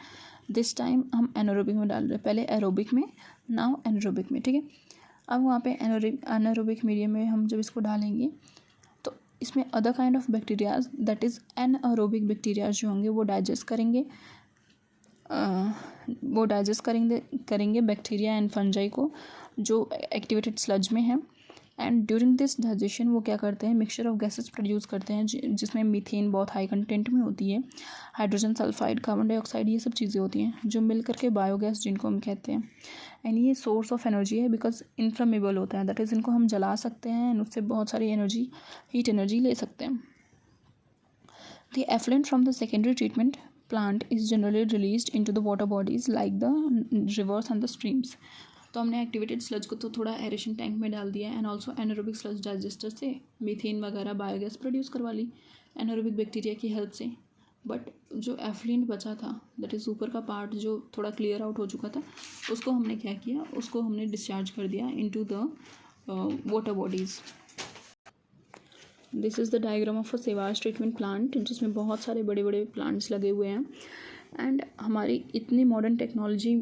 Speaker 1: This time हम एनारोबिक में डाल रहे हैं, पहले एरोबिक में, नाउ एनारोबिक में, ठीक है। अब वहाँ पे एनारोबिक मीडियम में हम जब इसको डालेंगे तो इसमें other kind of bacterias that is anaerobic bacterias जो होंगे वो डाइजेस्ट करेंगे बैक्टीरिया एंड फंजाई को जो एक्टिवेटेड स्लज में है। एंड ड्यूरिंग दिस डाइजेशन वो क्या करते हैं, मिक्सचर ऑफ गैसेस प्रोड्यूस करते हैं जिसमें मीथेन बहुत हाई कंटेंट में होती है, हाइड्रोजन सल्फाइड, कार्बन डाइऑक्साइड, ये सब चीज़ें होती हैं जो मिल करके बायोगैस जिनको हम कहते हैं। एंड ये सोर्स ऑफ एनर्जी है बिकॉज इनफ्लेमेबल होता है, दैट इज़ इनको हम जला सकते हैं एंड उससे बहुत सारी एनर्जी, हीट एनर्जी ले सकते हैं। The effluent from the secondary treatment plant is generally released into the water bodies like the rivers and the streams। तो हमने एक्टिवेटेड स्लज को तो थोड़ा एरेशन टैंक में डाल दिया and also anaerobic sludge digester से मीथेन वगैरह बायोगैस प्रोड्यूस करवा ली एनारोबिक बैक्टीरिया की हेल्प से। बट जो एफ्लुएंट बचा था दैट इज़ ऊपर का पार्ट जो थोड़ा क्लियर आउट हो चुका था उसको हमने क्या किया, उसको हमने डिस्चार्ज कर दिया into the water bodies. This is the diagram of a sewage treatment plant जिसमें बहुत सारे बड़े बड़े प्लांट्स लगे हुए हैं। एंड हमारी इतनी मॉडर्न टेक्नोलॉजी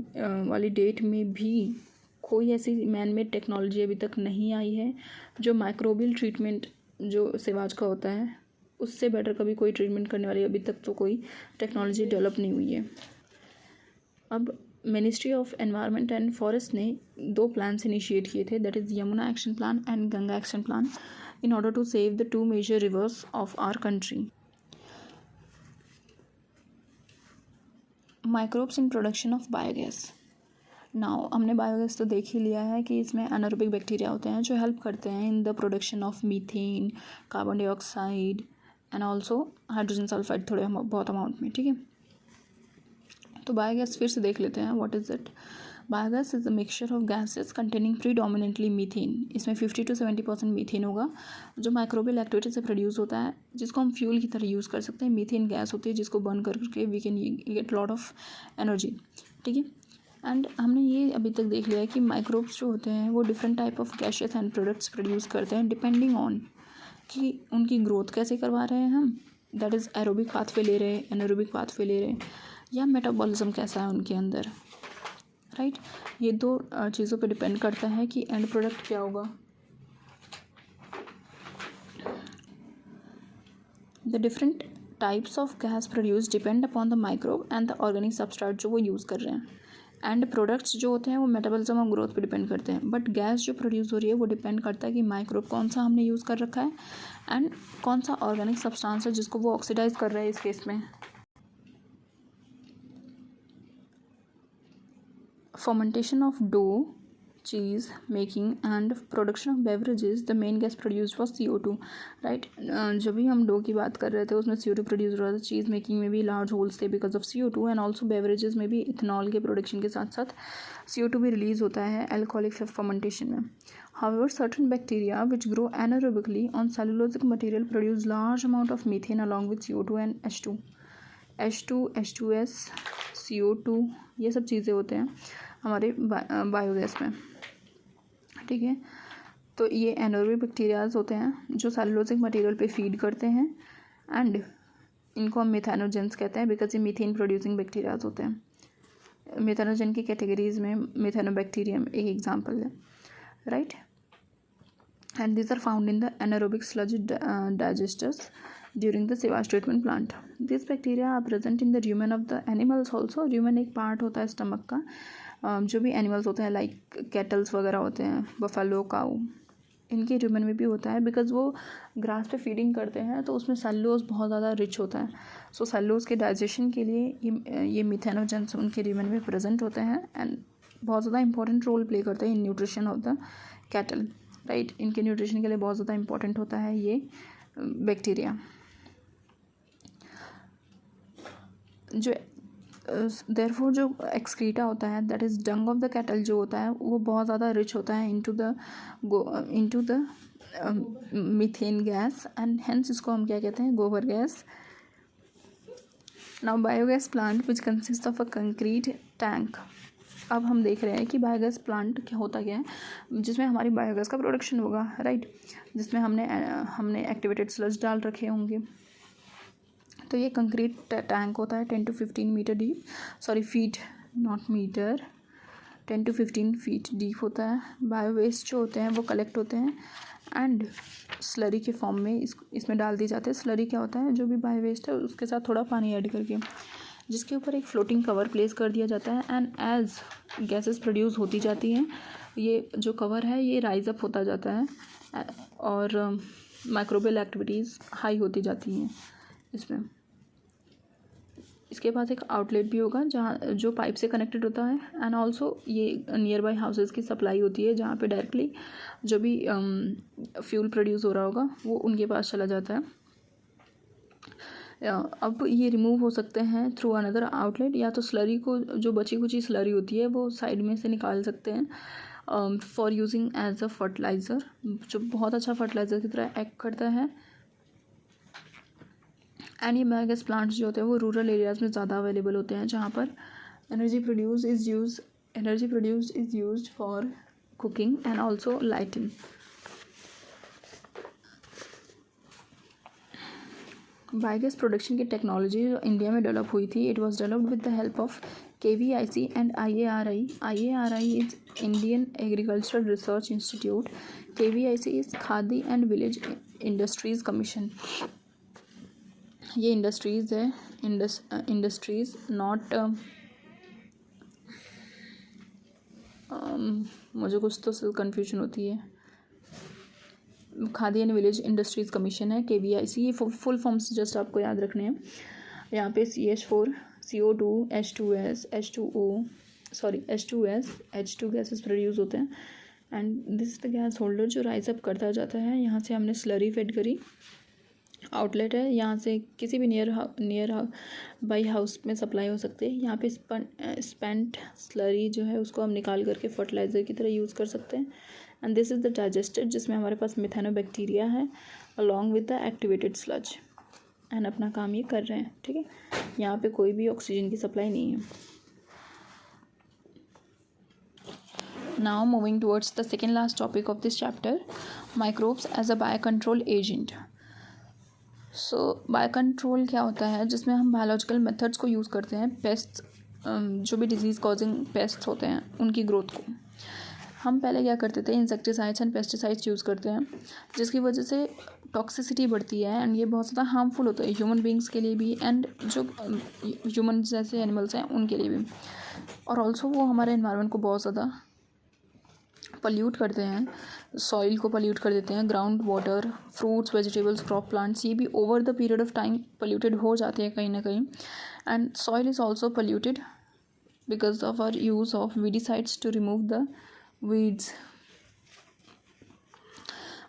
Speaker 1: वाली डेट में भी कोई ऐसी मैन मेड टेक्नोलॉजी अभी तक नहीं आई है जो माइक्रोबियल ट्रीटमेंट जो सेवाज का होता है उससे बेटर कभी कोई ट्रीटमेंट करने वाली अभी तक तो कोई टेक्नोलॉजी डेवलप नहीं हुई है। अब ministry of environment and forest ने 2 प्लान्स इनिशिएट किए थे, that is Yamuna action plan and Ganga action plan, in order to save the 2 major rivers of our country। Microbes in production of biogas। Now हमने बायोगैस तो देख ही लिया है कि इसमें एनारोबिक बैक्टीरिया होते हैं जो हेल्प करते हैं in the production of methane, carbon dioxide and also hydrogen sulphide थोड़े बहुत अमाउंट में, ठीक है। तो बायोगैस फिर से देख लेते हैं, what is it. Biogas is a mixture of gases containing predominantly methane. इसमें 50 to 70% मीथेन होगा जो माइक्रोबियल एक्टिविटी से प्रोड्यूस होता है जिसको हम फ्यूल की तरह यूज़ कर सकते हैं। मीथेन गैस होती है जिसको बर्न करके we can get lot of energy, ठीक है। एंड हमने ये अभी तक देख लिया है कि माइक्रोब्स जो होते हैं वो different type of gases and products produce करते हैं डिपेंडिंग ऑन कि उनकी ग्रोथ कैसे करवा रहे हैं हम, दैट इज़ एरोबिक पाथवे ले रहे हैं, एनारोबिक पाथवे ले रहे हैं, या मेटाबॉलिज्म कैसा है उनके अंदर, राइट। ये 2 चीज़ों पे डिपेंड करता है कि एंड प्रोडक्ट क्या होगा। The different types of gas produce depend upon the microbe and the organic substrate जो वो यूज़ कर रहे हैं। एंड प्रोडक्ट्स जो होते हैं वो मेटाबॉलिज्म और ग्रोथ पे डिपेंड करते हैं, बट गैस जो प्रोड्यूस हो रही है वो डिपेंड करता है कि माइक्रोब कौन सा हमने यूज़ कर रखा है एंड कौन सा ऑर्गेनिक सब्सटेंस है जिसको वो ऑक्सीडाइज कर रहा है इस केस में। Fermentation of dough, cheese making and production of beverages, the main gas produced was CO2, right। जब भी हम डो की बात कर रहे थे उसमें CO2 प्रोड्यूस हो रहा था। चीज़ मेकिंग में भी लार्ज होल्स थे because of CO2 and also beverages में भी इथेनॉल के प्रोडक्शन के साथ साथ CO2 भी रिलीज होता है अल्कोहलिक फर्मेंटेशन में। However, certain bacteria which grow anaerobically on cellulosic material produce large amount of methane along with CO2 and H2, H2S, CO2, ये सब चीज़ें होते हैं हमारे बायोगैस में, ठीक है। तो ये एनारोबिक बैक्टीरियाज होते हैं जो सेलुलोजिक मटेरियल पे फीड करते हैं एंड इनको हम मिथेनोजेंस कहते हैं बिकॉज ये मीथेन प्रोड्यूसिंग बैक्टीरियाज होते हैं। मिथेनोजेन की कैटेगरीज में मिथेनोबैक्टीरियम एक एग्जांपल है, right. And this are found in the anaerobic sludge digesters during the sewage treatment plant. This bacteria are present in the rumen of the animals also. Rumen एक पार्ट होता है स्टमक का, जो भी एनिमल्स होते हैं लाइक कैटल्स वगैरह होते हैं, बफेलो, काऊ, इनके र्यूमेन में भी होता है बिकॉज वो ग्रास पे फीडिंग करते हैं तो उसमें सेलुलोज बहुत ज़्यादा रिच होता है। सो सेलुलोज के डाइजेशन के लिए ये मिथेनोजेंस उनके र्यूमेन में प्रेजेंट होते हैं एंड बहुत ज़्यादा इंपॉर्टेंट रोल प्ले करते हैं in nutrition of the cattle, right. इनके न्यूट्रिशन के लिए बहुत ज़्यादा इंपॉर्टेंट होता है ये बैक्टीरिया। जो देयरफॉर जो एक्सक्रीटा होता है that is Dang of the cattle जो होता है वो बहुत ज़्यादा रिच होता है into the methane gas and hence इसको हम क्या कहते हैं, गोबर gas. Now biogas plant which consist of a concrete tank अब हम देख रहे हैं कि बायोगैस प्लांट क्या होता क्या है, जिसमें हमारी बायोगैस का प्रोडक्शन होगा, राइट, जिसमें हमने एक्टिवेटेड स्लज डाल रखे होंगे। तो ये कंक्रीट टैंक होता है 10 to 15 metre deep, sorry feet not metre, 10 to 15 feet deep होता है। बायो वेस्ट जो होते हैं वो कलेक्ट होते हैं एंड स्लरी के फॉर्म में इसमें डाल दी जाते हैं। स्लरी क्या होता है, जो भी बायो वेस्ट है उसके साथ थोड़ा पानी ऐड करके, जिसके ऊपर एक फ्लोटिंग कवर प्लेस कर दिया जाता है एंड एज गैसेस प्रोड्यूस होती जाती हैं, ये जो कवर है ये राइज अप होता जाता है और माइक्रोबियल एक्टिविटीज़ हाई होती जाती हैं इसमें। इसके पास एक आउटलेट भी होगा जहाँ जो पाइप से कनेक्टेड होता है एंड ऑल्सो ये नियर बाई हाउसेज़ की सप्लाई होती है, जहाँ पे डायरेक्टली जो भी फ्यूल प्रोड्यूस हो रहा होगा वो उनके पास चला जाता है। अब ये रिमूव हो सकते हैं थ्रू अनदर आउटलेट, या तो स्लरी को, जो बची कुची स्लरी होती है वो साइड में से निकाल सकते हैं for using as a fertiliser, जो बहुत अच्छा फर्टिलाइज़र की तरह एक्ट करता है। एंड ये बायोगैस प्लांट्स जो होते हैं वो रूरल एरियाज़ में ज़्यादा अवेलेबल होते हैं, जहाँ पर energy produce is used for cooking and also lighting. Biogas production की टेक्नोलॉजी जो इंडिया में डेवलप हुई थी, it was developed with the help of KVIC and IARI. IARI is Indian agricultural research institute, KVIC is khadi and village industries commission. ये इंडस्ट्रीज़ है, इंडस्ट्रीज़ नॉट मुझे कुछ तो कन्फ्यूजन होती है, khadi and village industries commission है KVIC। ये फुल फॉर्म्स जस्ट आपको याद रखने हैं। यहाँ पे CH4 CO2 H2S H2 gases produce होते हैं and this is the gas holder जो राइज अप करता जाता है। यहाँ से हमने स्लरी फेड करी, आउटलेट है, यहाँ से किसी भी नियर बाई हाउस में सप्लाई हो सकते हैं। यहाँ पे स्पेंट स्लरी जो है उसको हम निकाल करके फर्टिलाइज़र की तरह यूज़ कर सकते हैं and this is the digested, जिसमें हमारे पास मिथेनोबैक्टीरिया है along with the activated sludge and अपना काम ये कर रहे हैं, ठीक है। यहाँ पे कोई भी ऑक्सीजन की सप्लाई नहीं है। Now moving towards the second last topic of this chapter, microbes as a biocontrol agent. So biocontrol क्या होता है, जिसमें हम बायोलॉजिकल मेथड्स को यूज़ करते हैं पेस्ट्स, जो भी डिजीज़ कॉजिंग पेस्ट्स होते हैं उनकी ग्रोथ को। हम पहले क्या करते थे, इंसेक्टिसाइड्स एंड पेस्टिसाइड्स यूज़ करते हैं, जिसकी वजह से टॉक्सिसिटी बढ़ती है एंड ये बहुत ज़्यादा हार्मफुल होता है ह्यूमन बींग्स के लिए भी एंड जो ह्यूमन जैसे एनिमल्स हैं उनके लिए भी, और ऑल्सो वो हमारे एनवायरनमेंट को बहुत ज़्यादा पल्यूट करते हैं, सॉइल को पल्यूट कर देते हैं, ground water, fruits, vegetables, crop plants, ये भी over the period of time polluted हो जाते हैं कहीं ना कहीं। And soil is also polluted because of our use of weedicides to remove the weeds.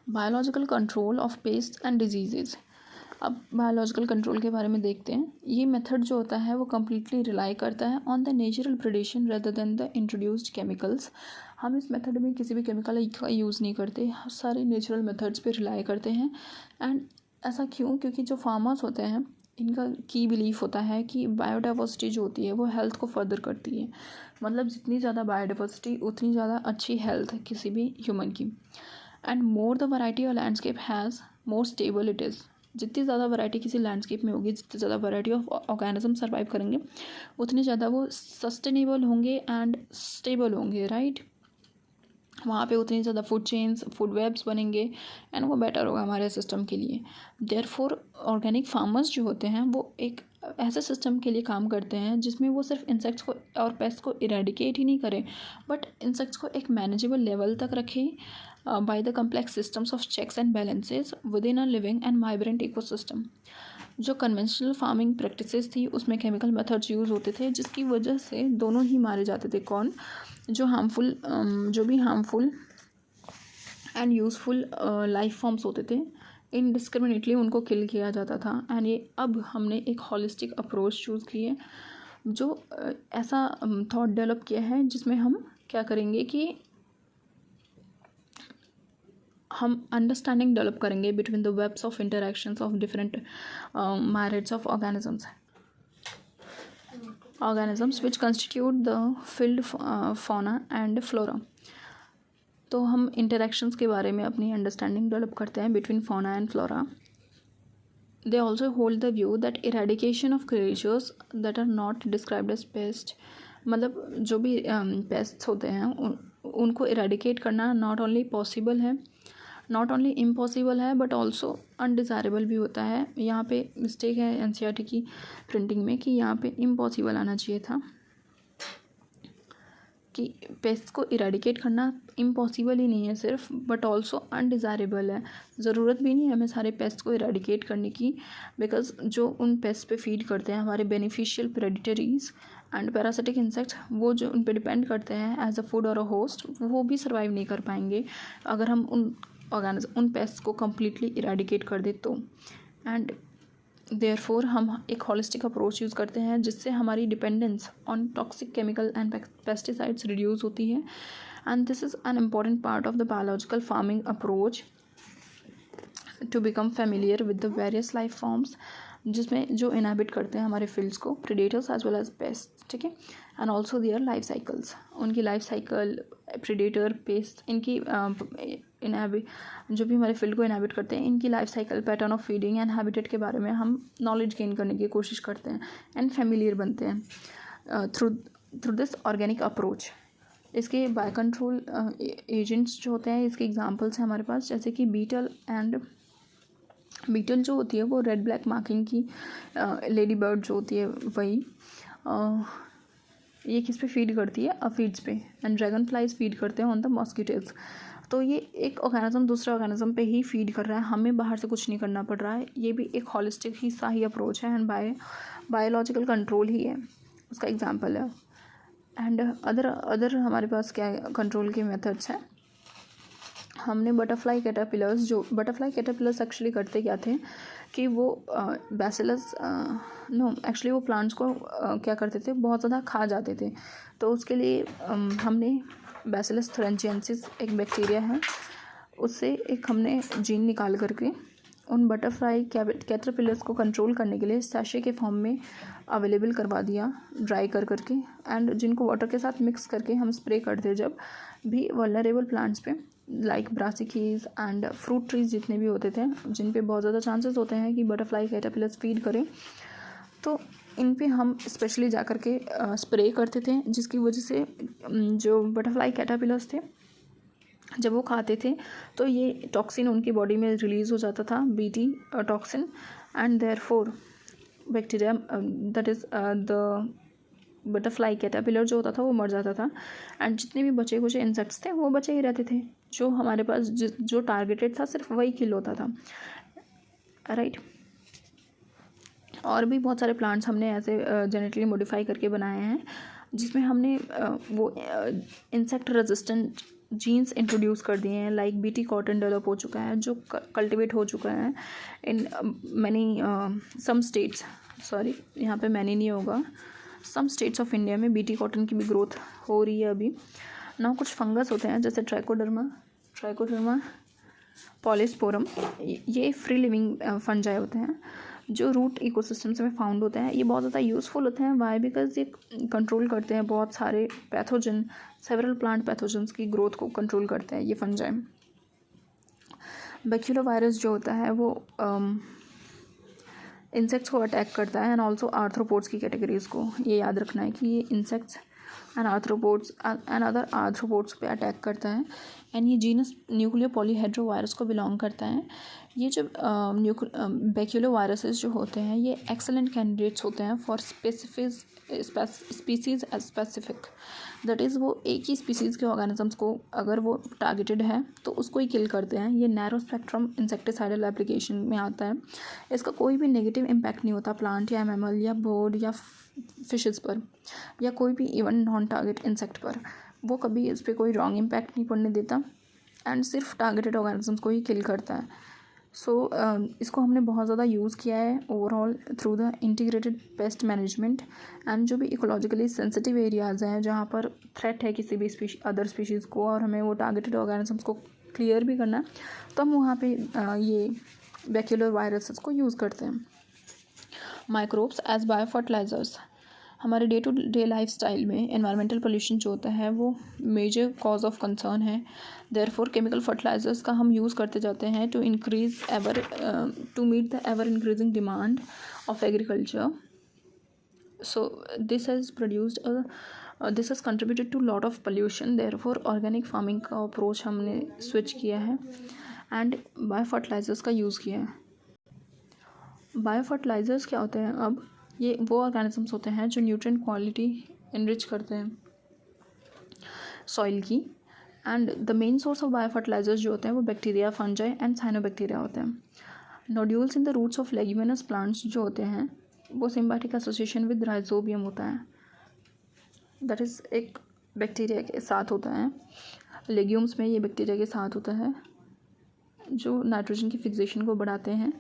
Speaker 1: Biological control of pest and disease. अब बायोलॉजिकल कंट्रोल के बारे में देखते हैं। ये मेथड जो होता है वो कम्प्लीटली रिलाई करता है on the natural predation rather than the introduced chemicals. हम इस मेथड में किसी भी केमिकल का यूज़ नहीं करते, सारे नेचुरल मेथड्स पे रिलाई करते हैं। एंड ऐसा क्यों, क्योंकि जो फार्मर्स होते हैं इनका की बिलीफ होता है कि बायोडाइवर्सिटी जो होती है वो हेल्थ को फर्दर करती है, मतलब जितनी ज़्यादा बायोडाइवर्सिटी उतनी ज़्यादा अच्छी हेल्थ है किसी भी ह्यूमन की। And more the variety of landscape has more stable it is. जितनी ज़्यादा वैरायटी किसी लैंडस्केप में होगी, जितनी ज़्यादा वैरायटी ऑफ ऑर्गेनिज्म सर्वाइव करेंगे, उतनी ज़्यादा वो सस्टेनेबल होंगे एंड स्टेबल होंगे, राइट। वहाँ पे उतनी ज़्यादा फूड चेन्स, फूड वेब्स बनेंगे एंड वो बेटर होगा हमारे सिस्टम के लिए। देयरफॉर ऑर्गेनिक फार्मर्स जो होते हैं वो एक ऐसे सिस्टम के लिए काम करते हैं जिसमें वो सिर्फ इंसेक्ट्स को और पेस्ट को इरेडिकेट ही नहीं करें, बट इंसेक्ट्स को एक मैनेजेबल लेवल तक रखें by the complex systems of checks and balances with in a living and vibrant ecosystem. जो कन्वेंशनल फार्मिंग प्रैक्टिसेस थी उसमें केमिकल मेथड्स यूज़ होते थे, जिसकी वजह से दोनों ही मारे जाते थे। कौन? जो भी harmful and useful life forms होते थे, इनडिस्क्रिमिनेटली उनको किल किया जाता था। एंड ये अब हमने एक हॉलिस्टिक अप्रोच चूज़ की है, जो ऐसा थॉट डेवलप किया है जिसमें हम क्या करेंगे कि हम अंडरस्टैंडिंग डेवलप करेंगे between the webs of interactions of different myriads of organisms. Organisms which constitute the field fauna and flora. तो हम इंटरेक्शंस के बारे में अपनी अंडरस्टैंडिंग डेवलप करते हैं between fauna and flora. They also hold the view that eradication of creatures that are not described as pest, मतलब जो भी पेस्ट्स होते हैं उनको इरेडिकेट करना नॉट ओनली पॉसिबल है, नॉट ओनली इम्पॉसिबल है, बट ऑल्सो अनडिज़ायरेबल भी होता है। यहाँ पे मिस्टेक है एनसीईआरटी की प्रिंटिंग में कि यहाँ पे इम्पॉसिबल आना चाहिए था, कि पेस्ट को इरेडिकेट करना इम्पॉसिबल ही नहीं है सिर्फ, बट ऑल्सो अनडिज़ायरेबल है। ज़रूरत भी नहीं है हमें सारे पेस्ट को इरेडिकेट करने की, बिकॉज जो उन पेस्ट पे फीड करते हैं हमारे बेनिफिशियल प्रेडिटरीज एंड पैरासिटिक इंसेक्ट्स, वो जो उन पे डिपेंड करते हैं एज अ फूड और अ होस्ट, वो भी सर्वाइव नहीं कर पाएंगे अगर हम उन पेस्ट को कम्प्लीटली इरेडिकेट कर दे तो। एंड देयरफॉर हम एक होलिस्टिक अप्रोच यूज़ करते हैं जिससे हमारी dependence on toxic chemical and pesticides reduce होती है। And this is an important part of the biological farming approach to become familiar with the various life forms, जिसमें जो इनहेबिट करते हैं हमारे फील्ड्स को, predators as well as pest, ठीक है। And also their life cycles, उनकी लाइफ साइकिल, प्रेडेटर, पेस्ट, इनकी जो भी हमारे फील्ड को इनहेबिट करते हैं, इनकी life cycle, pattern of feeding and habitat के बारे में हम नॉलेज गेन करने की कोशिश करते हैं एंड फेमिलियर बनते हैं थ्रू दिस ऑर्गेनिक अप्रोच। इसके बायो कंट्रोल एजेंट्स जो होते हैं, इसके एग्जांपल्स हैं हमारे पास, जैसे कि बीटल जो होती है वो रेड ब्लैक मार्किंग की लेडी बर्ड जो होती है वही, ये किस पे फीड करती है, अफीड्स पे। एंड ड्रैगन फ्लाइज फीड करते हैं ऑन द मॉस्किटोज। तो ये एक ऑर्गेनिज्म दूसरे ऑर्गेनिज्म पे ही फीड कर रहा है, हमें बाहर से कुछ नहीं करना पड़ रहा है। ये भी एक हॉलिस्टिक ही सा ही अप्रोच है एंड बायोलॉजिकल कंट्रोल ही है, उसका एग्जाम्पल है। एंड अदर हमारे पास क्या कंट्रोल के मेथड्स हैं। हमने बटरफ्लाई कैटरपिलर्स एक्चुअली करते क्या थे कि वो बैसिलस एक्चुअली वो प्लांट्स को क्या करते थे, बहुत ज़्यादा खा जाते थे। तो उसके लिए हमने बैसिलस थुरिंजिएंसिस एक बैक्टीरिया है, उससे एक हमने जीन निकाल करके उन बटरफ्लाई कैटरपिलर्स को कंट्रोल करने के लिए सैशे के फॉर्म में अवेलेबल करवा दिया, ड्राई करके, एंड जिनको वाटर के साथ मिक्स करके हम स्प्रे करते जब भी वल्नरेबल प्लांट्स पे, लाइक ब्रासिकीज एंड फ्रूट ट्रीज जितने भी होते थे जिन पे बहुत ज़्यादा चांसेस होते हैं कि बटरफ्लाई कैटरपिलर्स फीड करें, तो इन पे हम स्पेशली जा कर के स्प्रे करते थे, जिसकी वजह से जो बटरफ्लाई कैटरपिलर्स थे जब वो खाते थे तो ये टॉक्सिन उनकी बॉडी में रिलीज़ हो जाता था, BT toxin, and therefore bacteria that is the butterfly caterpillar जो होता था वो मर जाता था, एंड जितने भी बचे कुछ इंसेक्ट्स थे वो बचे ही रहते थे। जो हमारे पास जो टारगेटेड था सिर्फ वही किल होता था, राइट। और भी बहुत सारे प्लांट्स हमने ऐसे जेनेटिकली मॉडिफाई करके बनाए हैं जिसमें हमने वो इंसेक्ट रेजिस्टेंट जीन्स इंट्रोड्यूस कर दिए हैं, लाइक बीटी कॉटन डेवलप हो चुका है जो कल्टिवेट हो चुका है in many some states, sorry यहाँ पे मैनी नहीं होगा, सम स्टेट्स ऑफ इंडिया में बीटी कॉटन की भी ग्रोथ हो रही है अभी ना। कुछ फंगस होते हैं जैसे ट्राइकोडर्मा पॉलिस्पोरम, ये फ्री लिविंग फंजाई होते हैं जो रूट इकोसिस्टम्स में फाउंड होते हैं। ये बहुत ज़्यादा यूज़फुल होते हैं, वाई, बिकॉज ये कंट्रोल करते हैं बहुत सारे पैथोजन, सेवरल प्लांट पैथोजन्स की ग्रोथ को कंट्रोल करते हैं ये फंजाई। बैक्यूलोवायरस जो होता है वो इंसेक्ट्स को अटैक करता है एंड ऑल्सो आर्थ्रोपोड्स की कैटेगरीज को, ये याद रखना है कि ये insects and arthropods and other arthropods पे अटैक करता है। एंड ये जीनस न्यूक्लियो पॉलीहेड्रोवायरस को बिलोंग करता है। ये जो बैक्यूलोवायरसेस जो होते हैं ये एक्सेलेंट कैंडिडेट्स होते हैं for species specific, that is वो एक ही स्पीसीज़ के ऑर्गेनिजम्स को अगर वो टारगेटेड है तो उसको ही किल करते हैं। ये नैरो स्पेक्ट्रम इंसेक्टिसाइडल एप्लीकेशन में आता है। इसका कोई भी नेगेटिव इम्पैक्ट नहीं होता प्लांट या मैमल या बर्ड या फिशेस पर या कोई भी इवन नॉन टारगेट इंसेक्ट पर, वो कभी इस पर कोई रॉन्ग इम्पैक्ट नहीं पड़ने देता एंड सिर्फ टारगेटेड ऑर्गेनिजम्स को ही किल करता है। सो इसको हमने बहुत ज़्यादा यूज़ किया है overall through the integrated pest management. And जो भी इकोलॉजिकली सेंसिटिव एरियाज़ हैं जहाँ पर थ्रेट है किसी भी अदर स्पीशीज़ को और हमें वो टारगेटेड ऑर्गेनिजम्स को क्लियर भी करना है, तो हम वहाँ पे ये बैक्यूलोवायरसेस को यूज़ करते हैं। माइक्रोब्स एज बायो फर्टिलाइजर्स, हमारे day to day lifestyle में एनवायरमेंटल पोल्यूशन जो होता है वो मेजर कॉज ऑफ कंसर्न है। देयरफॉर केमिकल फर्टिलाइजर्स का हम यूज़ करते जाते हैं to meet the ever increasing demand of agriculture. So this has contributed to lot of pollution. Therefore organic farming का अप्रोच हमने स्विच किया है एंड बायो फर्टिलाइजर्स का यूज़ किया है। बायो फर्टिलाइजर्स क्या होते हैं? अब ये वो ऑर्गेनिजम्स होते हैं जो न्यूट्रिएंट क्वालिटी इनरिच करते हैं सॉइल की। And the main source of bio fertilizers जो होते हैं वो बैक्टीरिया, फंजाई एंड साइनोबैक्टीरिया होते हैं। Nodules in the roots of leguminous plants जो होते हैं वो सिम्बायोटिक एसोसिएशन विद राइजोबियम होता है। दैट इज़ एक बैक्टीरिया के साथ होता है। लेग्यूम्स में ये बैक्टीरिया के साथ होता है जो नाइट्रोजन की फिक्सेशन को बढ़ाते हैं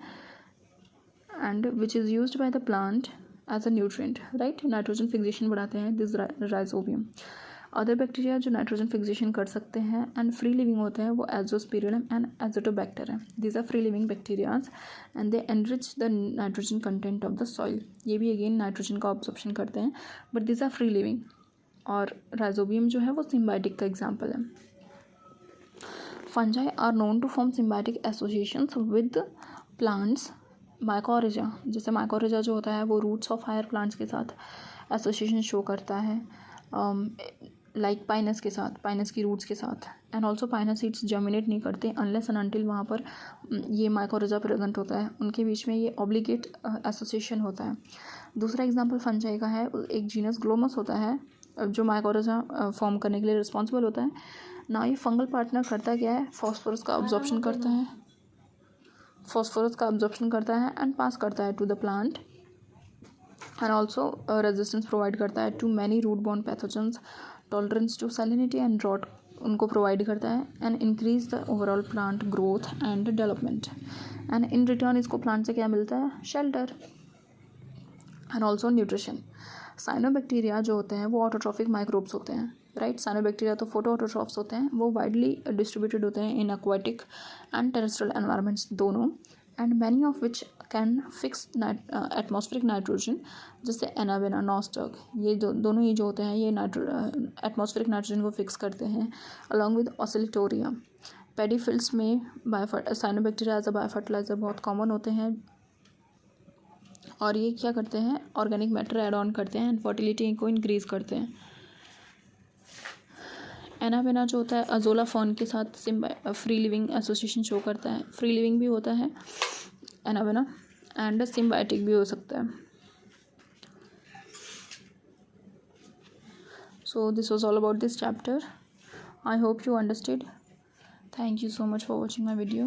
Speaker 1: and which is used by the plant as a nutrient, right. Nitrogen fixation बढ़ाते हैं दिस राइजोबियम। अदर बैक्टीरिया जो नाइट्रोजन फिक्सेशन कर सकते हैं एंड फ्री लिविंग होते हैं वो एजोस्पिरिलम एंड एजोटोबैक्टर है। These are free living bacterias and they enrich the nitrogen content of the soil. ये भी अगेन नाइट्रोजन का ऑब्जॉर्प्शन करते हैं but these are free living. और राइजोबियम जो है वो सिम्बायोटिक का एग्जाम्पल है। Fungi are known to form symbiotic associations with plants. Mycorrhiza, जैसे माइकोरिजा जो होता है वो रूट्स ऑफ हायर प्लांट्स के साथ एसोसिएशन शो करता है, लाइक पाइनस के साथ, पाइनस की रूट्स के साथ। And also Pinus seeds germinate नहीं करते अनलेस एंड अनटिल वहाँ पर ये माइकोरिजा प्रेजेंट होता है, उनके बीच में ये ऑब्लिगेट एसोसिएशन होता है। दूसरा एग्जाम्पल फंजाई का है, एक जीनस ग्लोमस होता है जो माइकोरिजा फॉर्म करने के लिए रिस्पॉन्सिबल होता है ना। ये फंगल पार्टनर करता क्या है? फॉस्फोरस का अब्जॉर्प्शन करता है एंड पास करता है to the plant and also resistance provide करता है to many root borne pathogens, tolerance to salinity and drought उनको प्रोवाइड करता है and increase the overall plant growth and development. And in return इसको प्लांट से क्या मिलता है? Shelter and also nutrition. Cyanobacteria जो होते हैं वो ऑटोट्रॉफिक माइक्रोब्स होते हैं, राइट। साइनोबैक्टीरिया तो फोटो ऑटोट्रॉफ्स होते हैं, वो वाइडली डिस्ट्रीब्यूटेड होते हैं इन एक्वाटिक एंड टेरेस्ट्रियल एनवायरनमेंट्स दोनों। And many of which can fix atmospheric nitrogen, जैसे एनावेना, नॉस्टर्क, ये दोनों ही जो होते हैं ये एटमॉस्फेरिक नाइट्रोजन को फिक्स करते हैं along with oscillatoria. Paddy fields में cyanobacteria as a bio fertiliser बहुत कॉमन होते हैं और ये क्या करते हैं? ऑर्गेनिक मैटर ऐड ऑन करते हैं एंड फर्टिलिटी को इंक्रीज करते हैं। एनावेना जो होता है अजोला फॉर्न के साथ फ्री लिविंग एसोसिएशन शो करता है। फ्री लिविंग भी होता है एनावेना एंड सिम्बायोटिक भी हो सकता है। So this was all about this chapter. I hope you understood. Thank you so much for watching my video.